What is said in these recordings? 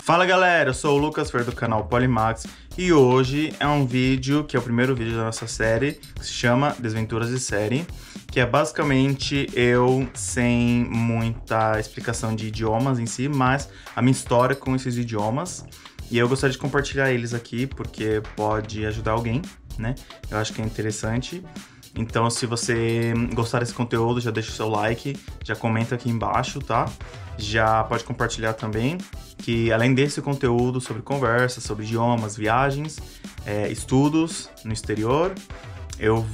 Fala galera, eu sou o Lucas Fer do canal Polymax e hoje é um vídeo que é o primeiro vídeo da nossa série, que se chama Desventuras de Série, que é basicamente eu sem muita explicação de idiomas em si, mas a minha história com esses idiomas. E eu gostaria de compartilhar eles aqui porque pode ajudar alguém, né? Eu acho que é interessante. Então, se você gostar desse conteúdo, já deixa o seu like, já comenta aqui embaixo, tá? Já pode compartilhar também, que além desse conteúdo sobre conversa, sobre idiomas, viagens, estudos no exterior, eu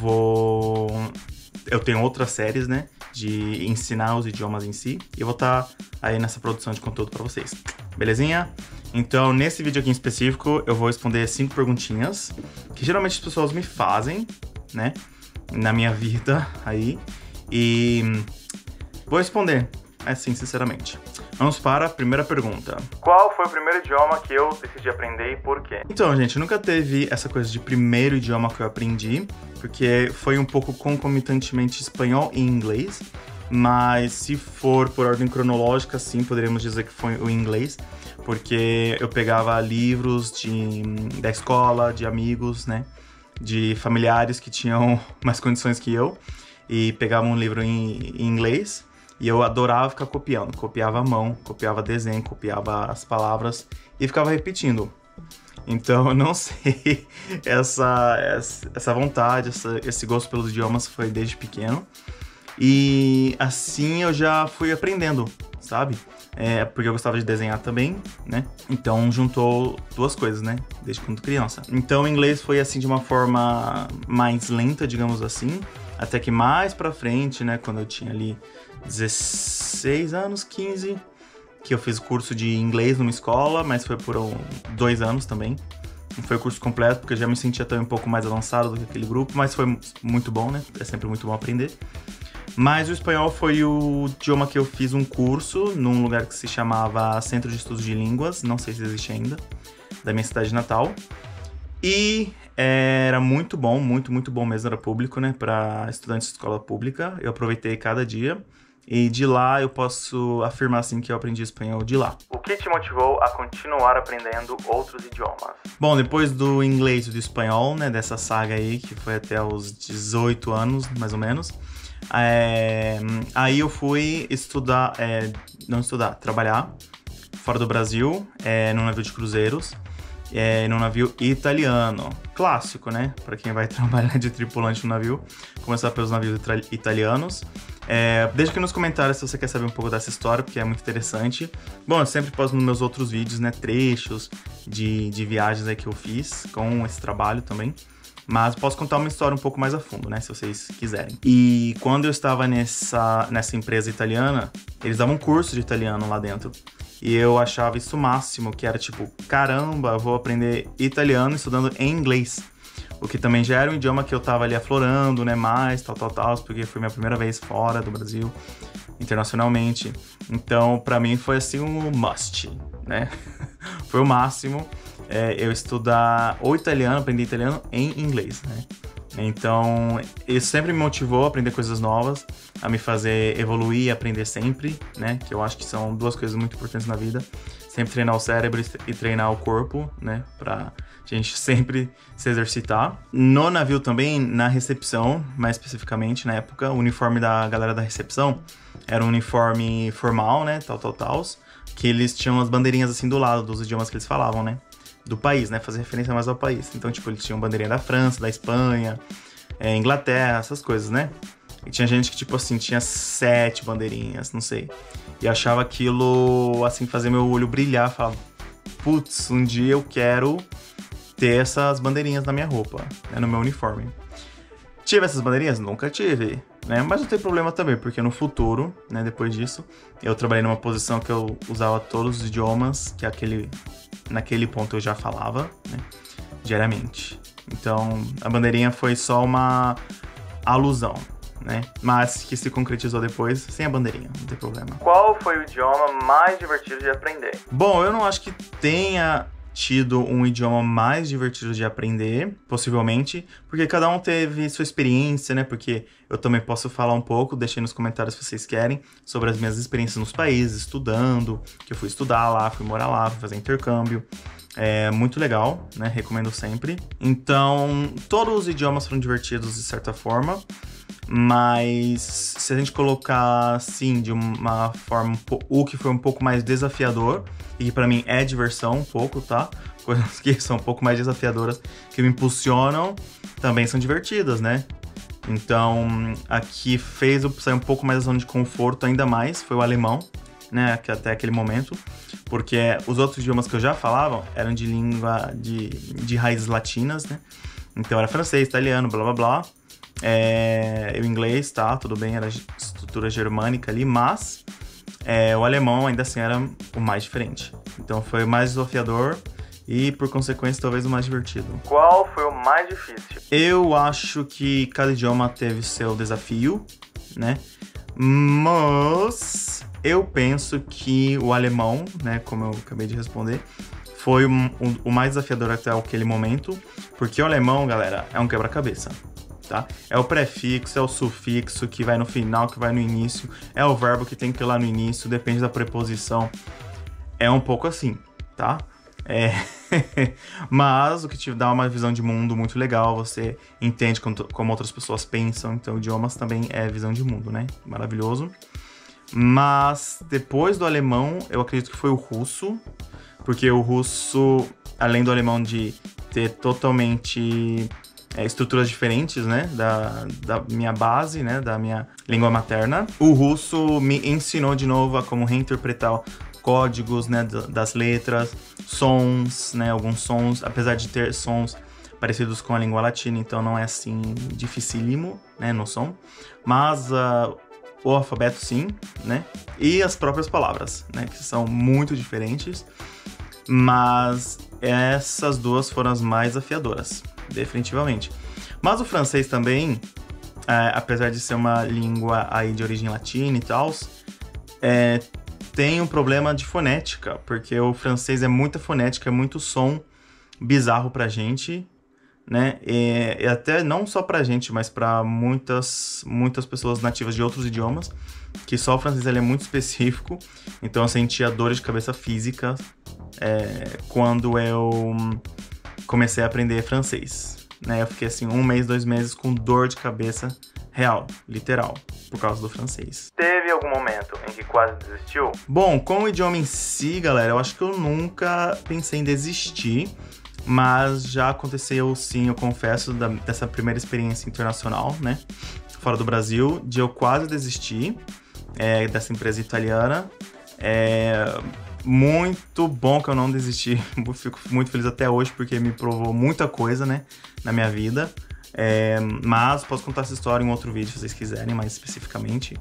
tenho outras séries, né, de ensinar os idiomas em si, e eu vou estar aí nessa produção de conteúdo para vocês, belezinha? Então, nesse vídeo aqui em específico, eu vou responder 5 perguntinhas, que geralmente as pessoas me fazem, né, na minha vida aí, e vou responder, assim, sinceramente. Vamos para a primeira pergunta. Qual foi o primeiro idioma que eu decidi aprender e por quê? Então, gente, nunca teve essa coisa de primeiro idioma que eu aprendi, porque foi um pouco concomitantemente espanhol e inglês, mas se for por ordem cronológica, sim, poderíamos dizer que foi o inglês, porque eu pegava livros da escola, de amigos, né, de familiares que tinham mais condições que eu, e pegava um livro em inglês, e eu adorava ficar copiando, copiava a mão, copiava desenho, copiava as palavras e ficava repetindo. Então eu não sei, essa vontade, esse gosto pelos idiomas foi desde pequeno. E assim eu já fui aprendendo, sabe? Porque eu gostava de desenhar também, né? Então juntou duas coisas, né? Desde quando criança. Então o inglês foi assim de uma forma mais lenta, digamos assim. Até que mais pra frente, né? Quando eu tinha ali 16 anos, 15, que eu fiz curso de inglês numa escola, mas foi por 2 anos também. Não foi o curso completo, porque eu já me sentia também um pouco mais avançado do que aquele grupo, mas foi muito bom, né? É sempre muito bom aprender. Mas o espanhol foi o idioma que eu fiz um curso num lugar que se chamava Centro de Estudos de Línguas, não sei se existe ainda, da minha cidade natal. E era muito bom mesmo, era público, né, para estudantes de escola pública. Eu aproveitei cada dia e de lá eu posso afirmar assim que eu aprendi espanhol de lá. O que te motivou a continuar aprendendo outros idiomas? Bom, depois do inglês e do espanhol, né, dessa saga aí, que foi até os 18 anos, mais ou menos, aí eu fui trabalhar fora do Brasil, num navio de cruzeiros, num navio italiano, clássico, né? Para quem vai trabalhar de tripulante no navio, começar pelos navios italianos. Deixa aqui nos comentários se você quer saber um pouco dessa história, porque é muito interessante. Bom, eu sempre posto nos meus outros vídeos, né, trechos de viagens aí que eu fiz com esse trabalho também. Mas posso contar uma história um pouco mais a fundo, né, se vocês quiserem. E quando eu estava nessa empresa italiana, eles davam um curso de italiano lá dentro. E eu achava isso o máximo, que era tipo, caramba, eu vou aprender italiano estudando em inglês. O que também já era um idioma que eu tava ali aflorando, né, mais, tal, porque foi minha primeira vez fora do Brasil, internacionalmente. Então, pra mim foi assim um must, né? Foi o máximo eu estudar ou italiano, aprender italiano em inglês, né? Então, isso sempre me motivou a aprender coisas novas, a me fazer evoluir e aprender sempre, né? Que eu acho que são duas coisas muito importantes na vida. Sempre treinar o cérebro e treinar o corpo, né? Pra gente sempre se exercitar. No navio também, na recepção, mais especificamente na época, o uniforme da galera da recepção era um uniforme formal, né? Que eles tinham as bandeirinhas assim do lado dos idiomas que eles falavam, né? Do país, né? Fazer referência mais ao país. Então, tipo, eles tinham bandeirinha da França, da Espanha, Inglaterra, essas coisas, né? E tinha gente que, tipo assim, tinha 7 bandeirinhas, não sei. E achava aquilo, assim, fazer meu olho brilhar. Falava, putz, um dia eu quero ter essas bandeirinhas na minha roupa, né? No meu uniforme. Tive essas bandeirinhas? Nunca tive, né? Mas não tem problema também, porque no futuro, né, depois disso, eu trabalhei numa posição que eu usava todos os idiomas, que naquele ponto eu já falava, né, diariamente. Então, a bandeirinha foi só uma alusão, né? Mas que se concretizou depois sem a bandeirinha, não tem problema. Qual foi o idioma mais divertido de aprender? Bom, eu não acho que tenha tido um idioma mais divertido de aprender, possivelmente, porque cada um teve sua experiência, né? Porque eu também posso falar um pouco, deixei nos comentários se vocês querem, sobre as minhas experiências nos países, estudando, que eu fui estudar lá, fui morar lá, fui fazer intercâmbio. É muito legal, né? Recomendo sempre. Então, todos os idiomas foram divertidos de certa forma, mas se a gente colocar, assim, de uma forma, o que foi um pouco mais desafiador, e que pra mim é diversão um pouco, tá? Coisas que são um pouco mais desafiadoras, que me impulsionam, também são divertidas, né? Então, aqui fez eu sair um pouco mais da zona de conforto ainda mais, foi o alemão, né? Que até aquele momento, porque os outros idiomas que eu já falava eram de língua de raízes latinas, né? Então era francês, italiano, blá blá blá. O inglês, tá, tudo bem, era estrutura germânica ali, mas o alemão ainda assim era o mais diferente. Então foi o mais desafiador e, por consequência, talvez o mais divertido. Qual foi o mais difícil? Eu acho que cada idioma teve seu desafio, né? Mas eu penso que o alemão, né, como eu acabei de responder, foi o mais desafiador até aquele momento, porque o alemão, galera, é um quebra-cabeça. Tá? É o prefixo, é o sufixo que vai no final, que vai no início, é o verbo que tem que ir lá no início, depende da preposição. É um pouco assim, tá? Mas o que te dá uma visão de mundo muito legal, você entende como outras pessoas pensam, então idiomas também é visão de mundo, né? Maravilhoso. Mas depois do alemão, eu acredito que foi o russo, porque o russo, além do alemão de ter totalmente estruturas diferentes, né, da minha base, né, da minha língua materna. O russo me ensinou de novo a como reinterpretar códigos, né, das letras, sons, né, alguns sons, apesar de ter sons parecidos com a língua latina, então não é assim dificílimo, né, no som, mas o alfabeto sim, né, e as próprias palavras, né, que são muito diferentes, mas essas duas foram as mais desafiadoras. Definitivamente. Mas o francês também, apesar de ser uma língua aí de origem latina e tal, tem um problema de fonética, porque o francês é muita fonética, é muito som bizarro pra gente, né? E até não só pra gente, mas pra muitas pessoas nativas de outros idiomas, que só o francês ele é muito específico, então eu sentia dores de cabeça física quando eu comecei a aprender francês, né? Eu fiquei assim 1 mês, 2 meses com dor de cabeça real, literal, por causa do francês. Teve algum momento em que quase desistiu? Bom, com o idioma em si, galera, eu acho que eu nunca pensei em desistir, mas já aconteceu sim, eu confesso, dessa primeira experiência internacional, né? Fora do Brasil, de eu quase desistir dessa empresa italiana. Muito bom que eu não desisti, fico muito feliz até hoje porque me provou muita coisa, né, na minha vida, mas posso contar essa história em outro vídeo se vocês quiserem, mais especificamente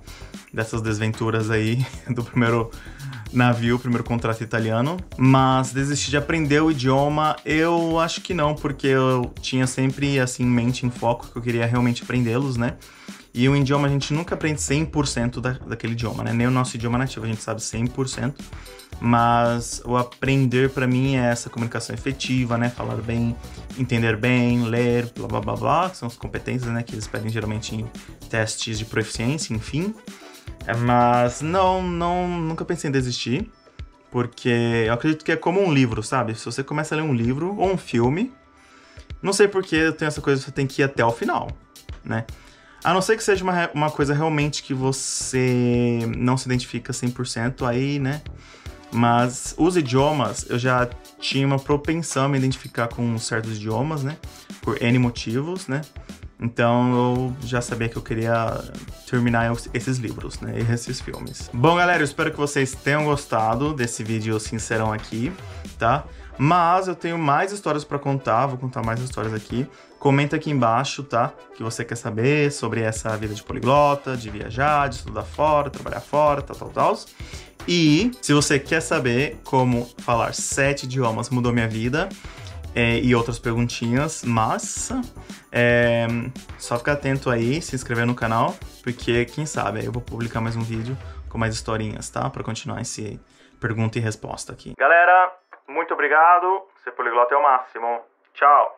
dessas desventuras aí do primeiro navio, primeiro contrato italiano. Mas desistir de aprender o idioma, eu acho que não, porque eu tinha sempre assim em mente, em foco, que eu queria realmente aprendê-los, né. E o idioma a gente nunca aprende 100% daquele idioma, né? Nem o nosso idioma nativo a gente sabe 100%. Mas o aprender pra mim é essa comunicação efetiva, né? Falar bem, entender bem, ler, blá blá blá blá, que são as competências, né? Que eles pedem geralmente em testes de proficiência, enfim. Mas nunca pensei em desistir, porque eu acredito que é como um livro, sabe? Se você começa a ler um livro ou um filme, não sei porque eu tenho essa coisa, você tem que ir até o final, né? A não ser que seja uma coisa realmente que você não se identifica 100% aí, né? Mas os idiomas, eu já tinha uma propensão a me identificar com certos idiomas, né? Por N motivos, né? Então eu já sabia que eu queria terminar esses livros, né? E esses filmes. Bom, galera, eu espero que vocês tenham gostado desse vídeo sincerão aqui, tá? Mas eu tenho mais histórias pra contar, vou contar mais histórias aqui. Comenta aqui embaixo, tá? Que você quer saber sobre essa vida de poliglota, de viajar, de estudar fora, trabalhar fora, tal. E se você quer saber como falar 7 idiomas mudou minha vida, e outras perguntinhas, massa, só ficar atento aí, se inscrever no canal, porque quem sabe aí eu vou publicar mais um vídeo com mais historinhas, tá? Pra continuar esse pergunta e resposta aqui. Galera, muito obrigado. Ser poliglota é o máximo. Tchau!